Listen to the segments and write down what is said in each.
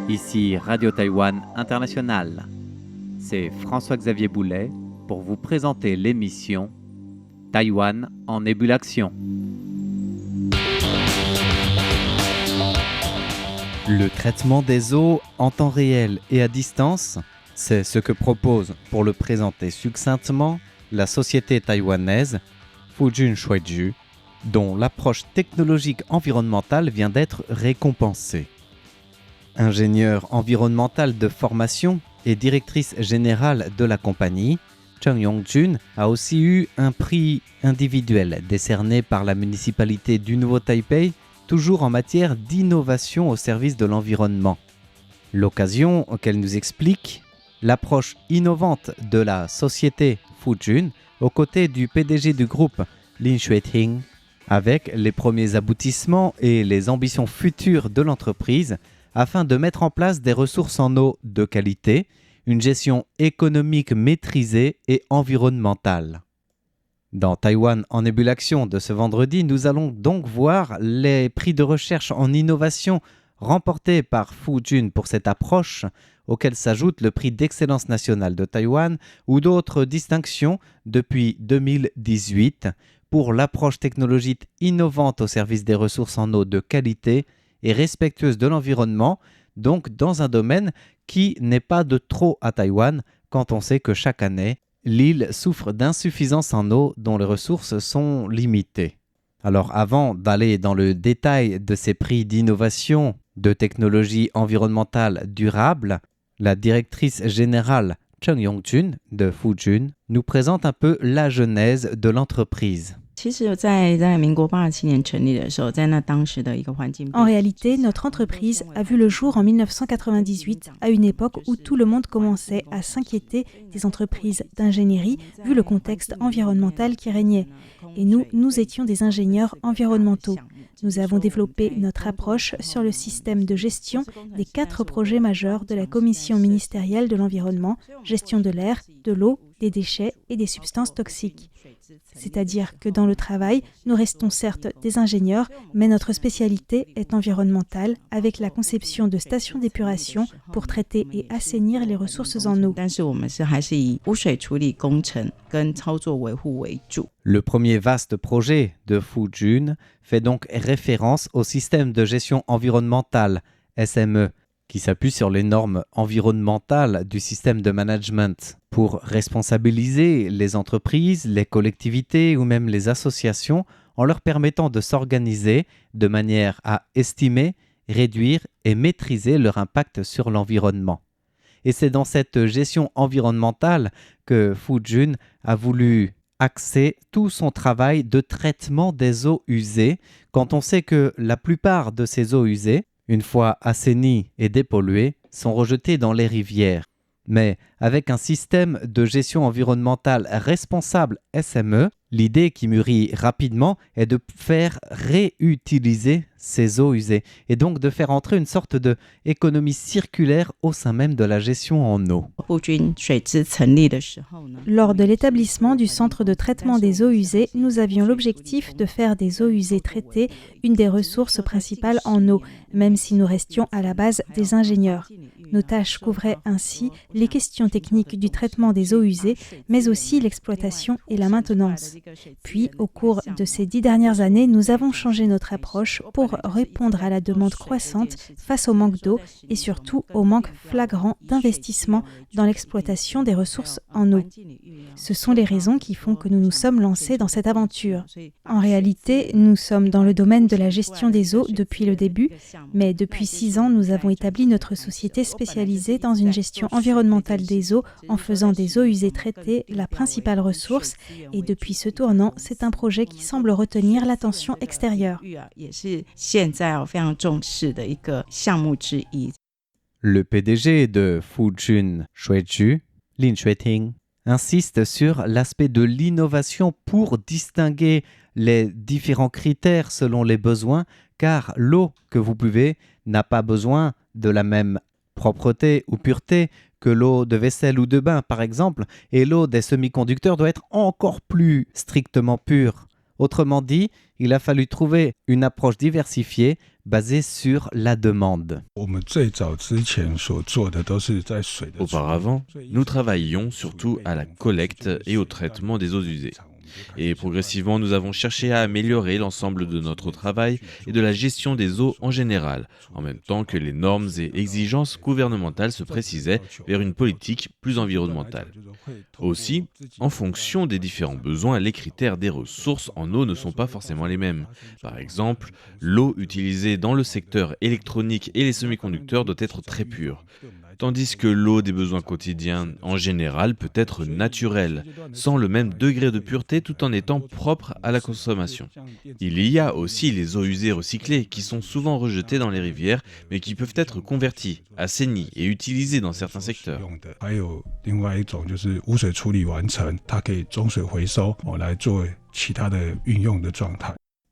Ici Radio Taïwan International. C'est François-Xavier Boulet pour vous présenter l'émission Taïwan en ébullition. Le traitement des eaux en temps réel et à distance, c'est ce que propose, pour le présenter succinctement, la société taïwanaise Fujun Shuiju, dont l'approche technologique environnementale vient d'être récompensée. Ingénieure environnementale de formation et directrice générale de la compagnie, Cheng Yongjun a aussi eu un prix individuel décerné par la municipalité du Nouveau-Taipei, toujours en matière d'innovation au service de l'environnement. L'occasion qu'elle nous explique l'approche innovante de la société Fujun aux côtés du PDG du groupe Lin Xueting, avec les premiers aboutissements et les ambitions futures de l'entreprise afin de mettre en place des ressources en eau de qualité, une gestion économique maîtrisée et environnementale. Dans Taïwan en ébullition de ce vendredi, nous allons donc voir les prix de recherche en innovation remportés par Fujun pour cette approche, auquel s'ajoute le prix d'excellence nationale de Taïwan ou d'autres distinctions depuis 2018 pour l'approche technologique innovante au service des ressources en eau de qualité et respectueuse de l'environnement, donc dans un domaine qui n'est pas de trop à Taïwan quand on sait que chaque année, l'île souffre d'insuffisance en eau dont les ressources sont limitées. Alors avant d'aller dans le détail de ces prix d'innovation de technologie environnementale durable, la directrice générale Cheng Yongjun de Fujun nous présente un peu la genèse de l'entreprise. En réalité, notre entreprise a vu le jour en 1998, à une époque où tout le monde commençait à s'inquiéter des entreprises d'ingénierie, vu le contexte environnemental qui régnait. Et nous étions des ingénieurs environnementaux. Nous avons développé notre approche sur le système de gestion des 4 projets majeurs de la Commission ministérielle de l'environnement, gestion de l'air, de l'eau, des déchets et des substances toxiques. C'est-à-dire que dans le travail, nous restons certes des ingénieurs, mais notre spécialité est environnementale avec la conception de stations d'épuration pour traiter et assainir les ressources en eau. Le premier vaste projet de Fujun fait donc référence au système de gestion environnementale SME qui s'appuie sur les normes environnementales du système de management pour responsabiliser les entreprises, les collectivités ou même les associations en leur permettant de s'organiser de manière à estimer, réduire et maîtriser leur impact sur l'environnement. Et c'est dans cette gestion environnementale que Fujun a voulu axer tout son travail de traitement des eaux usées, quand on sait que la plupart de ces eaux usées, une fois assainies et dépolluées, sont rejetées dans les rivières. Mais avec un système de gestion environnementale responsable SME, l'idée qui mûrit rapidement est de faire réutiliser ces eaux usées et donc de faire entrer une sorte d'économie circulaire au sein même de la gestion en eau. Lors de l'établissement du centre de traitement des eaux usées, nous avions l'objectif de faire des eaux usées traitées une des ressources principales en eau, même si nous restions à la base des ingénieurs. Nos tâches couvraient ainsi les questions techniques du traitement des eaux usées, mais aussi l'exploitation et la maintenance. Puis, au cours de ces 10 dernières années, nous avons changé notre approche pour répondre à la demande croissante face au manque d'eau et surtout au manque flagrant d'investissement dans l'exploitation des ressources en eau. Ce sont les raisons qui font que nous nous sommes lancés dans cette aventure. En réalité, nous sommes dans le domaine de la gestion des eaux depuis le début, mais depuis 6 ans, nous avons établi notre société spécialisée dans une gestion environnementale des eaux en faisant des eaux usées traitées la principale ressource et depuis ce tournant, c'est un projet qui semble retenir l'attention extérieure. Le PDG de Fujun Shuiju, Lin Xueting, insiste sur l'aspect de l'innovation pour distinguer les différents critères selon les besoins, car l'eau que vous buvez n'a pas besoin de la même propreté ou pureté que l'eau de vaisselle ou de bain, par exemple, et l'eau des semi-conducteurs doit être encore plus strictement pure. Autrement dit, il a fallu trouver une approche diversifiée basée sur la demande. Auparavant, nous travaillions surtout à la collecte et au traitement des eaux usées. Et progressivement, nous avons cherché à améliorer l'ensemble de notre travail et de la gestion des eaux en général, en même temps que les normes et exigences gouvernementales se précisaient vers une politique plus environnementale. Aussi, en fonction des différents besoins, les critères des ressources en eau ne sont pas forcément les mêmes. Par exemple, l'eau utilisée dans le secteur électronique et les semi-conducteurs doit être très pure, tandis que l'eau des besoins quotidiens en général peut être naturelle, sans le même degré de pureté tout en étant propre à la consommation. Il y a aussi les eaux usées recyclées qui sont souvent rejetées dans les rivières mais qui peuvent être converties, assainies et utilisées dans certains secteurs.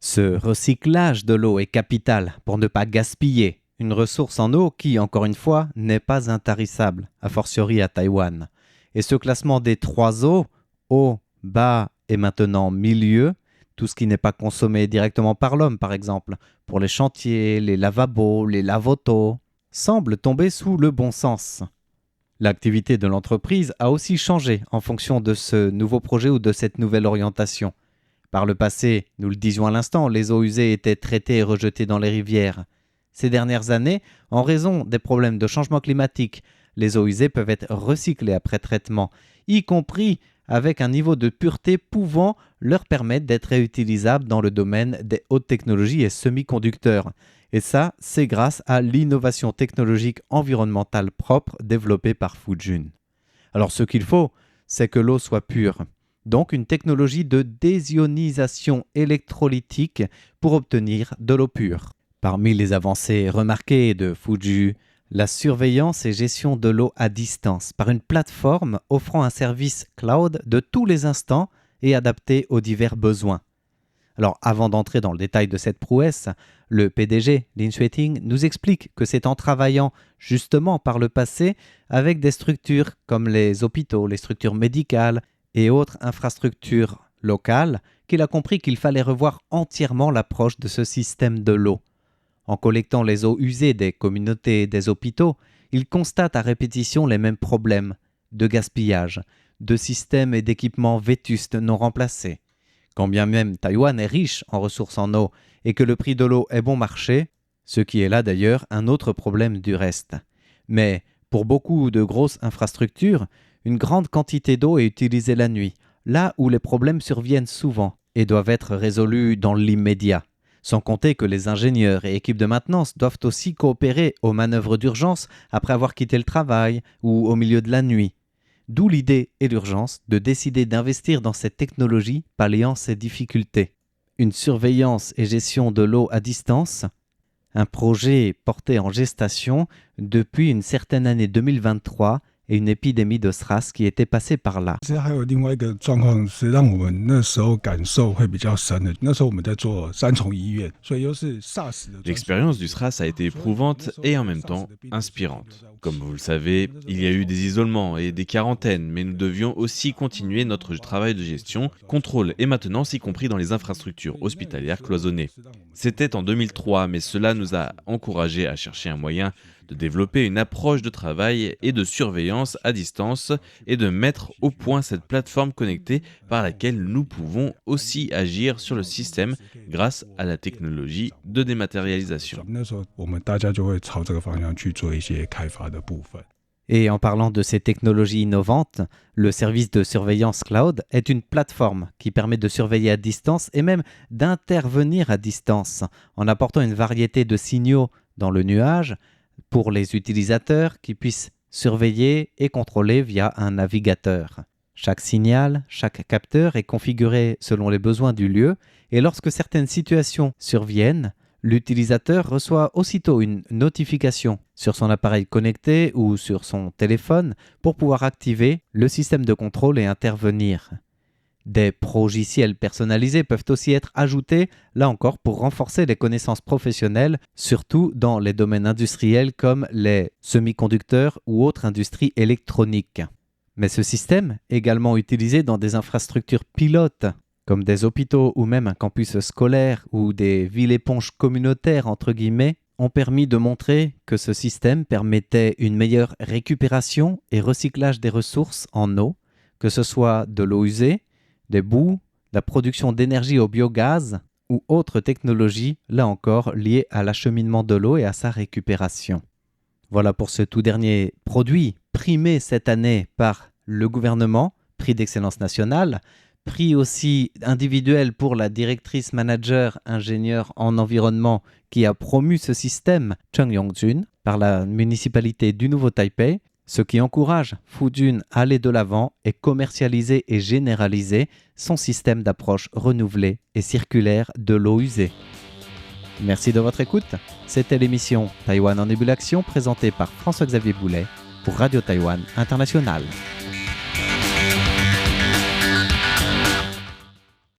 Ce recyclage de l'eau est capital pour ne pas gaspiller une ressource en eau qui, encore une fois, n'est pas intarissable, a fortiori à Taïwan. Et ce classement des 3 eaux, haut, bas et maintenant milieu, tout ce qui n'est pas consommé directement par l'homme par exemple, pour les chantiers, les lavabos, les lave-autos, semble tomber sous le bon sens. L'activité de l'entreprise a aussi changé en fonction de ce nouveau projet ou de cette nouvelle orientation. Par le passé, nous le disions à l'instant, les eaux usées étaient traitées et rejetées dans les rivières. Ces dernières années, en raison des problèmes de changement climatique, les eaux usées peuvent être recyclées après traitement, y compris avec un niveau de pureté pouvant leur permettre d'être réutilisables dans le domaine des hautes technologies et semi-conducteurs. Et ça, c'est grâce à l'innovation technologique environnementale propre développée par Fujun. Alors ce qu'il faut, c'est que l'eau soit pure. Donc une technologie de désionisation électrolytique pour obtenir de l'eau pure. Parmi les avancées remarquées de Fuju, la surveillance et gestion de l'eau à distance par une plateforme offrant un service cloud de tous les instants et adapté aux divers besoins. Alors avant d'entrer dans le détail de cette prouesse, le PDG, Lin Xueting, nous explique que c'est en travaillant justement par le passé avec des structures comme les hôpitaux, les structures médicales et autres infrastructures locales qu'il a compris qu'il fallait revoir entièrement l'approche de ce système de l'eau. En collectant les eaux usées des communautés et des hôpitaux, il constate à répétition les mêmes problèmes de gaspillage, de systèmes et d'équipements vétustes non remplacés. Quand bien même Taïwan est riche en ressources en eau et que le prix de l'eau est bon marché, ce qui est là d'ailleurs un autre problème du reste. Mais pour beaucoup de grosses infrastructures, une grande quantité d'eau est utilisée la nuit, là où les problèmes surviennent souvent et doivent être résolus dans l'immédiat. Sans compter que les ingénieurs et équipes de maintenance doivent aussi coopérer aux manœuvres d'urgence après avoir quitté le travail ou au milieu de la nuit. D'où l'idée et l'urgence de décider d'investir dans cette technologie palliant ces difficultés. Une surveillance et gestion de l'eau à distance, un projet porté en gestation depuis une certaine année 2023 et une épidémie de SRAS qui était passée par là. L'expérience du SRAS a été éprouvante et en même temps inspirante. Comme vous le savez, il y a eu des isolements et des quarantaines, mais nous devions aussi continuer notre travail de gestion, contrôle et maintenance, y compris dans les infrastructures hospitalières cloisonnées. C'était en 2003, mais cela nous a encouragés à chercher un moyen de développer une approche de travail et de surveillance à distance et de mettre au point cette plateforme connectée par laquelle nous pouvons aussi agir sur le système grâce à la technologie de dématérialisation. Et en parlant de ces technologies innovantes, le service de surveillance cloud est une plateforme qui permet de surveiller à distance et même d'intervenir à distance en apportant une variété de signaux dans le nuage pour les utilisateurs qui puissent surveiller et contrôler via un navigateur. Chaque signal, chaque capteur est configuré selon les besoins du lieu et lorsque certaines situations surviennent, l'utilisateur reçoit aussitôt une notification sur son appareil connecté ou sur son téléphone pour pouvoir activer le système de contrôle et intervenir. Des progiciels personnalisés peuvent aussi être ajoutés, là encore, pour renforcer les connaissances professionnelles, surtout dans les domaines industriels comme les semi-conducteurs ou autres industries électroniques. Mais ce système, également utilisé dans des infrastructures pilotes, comme des hôpitaux ou même un campus scolaire ou des villes-éponges communautaires, entre guillemets, ont permis de montrer que ce système permettait une meilleure récupération et recyclage des ressources en eau, que ce soit de l'eau usée, des boues, la production d'énergie au biogaz ou autres technologies, là encore liées à l'acheminement de l'eau et à sa récupération. Voilà pour ce tout dernier produit primé cette année par le gouvernement, prix d'excellence nationale, prix aussi individuel pour la directrice manager ingénieure en environnement qui a promu ce système, Chung Yong-jun, par la municipalité du Nouveau Taipei, ce qui encourage Fujun à aller de l'avant et commercialiser et généraliser son système d'approche renouvelée et circulaire de l'eau usée. Merci de votre écoute. C'était l'émission Taïwan en ébullition présentée par François-Xavier Boulet pour Radio Taïwan International.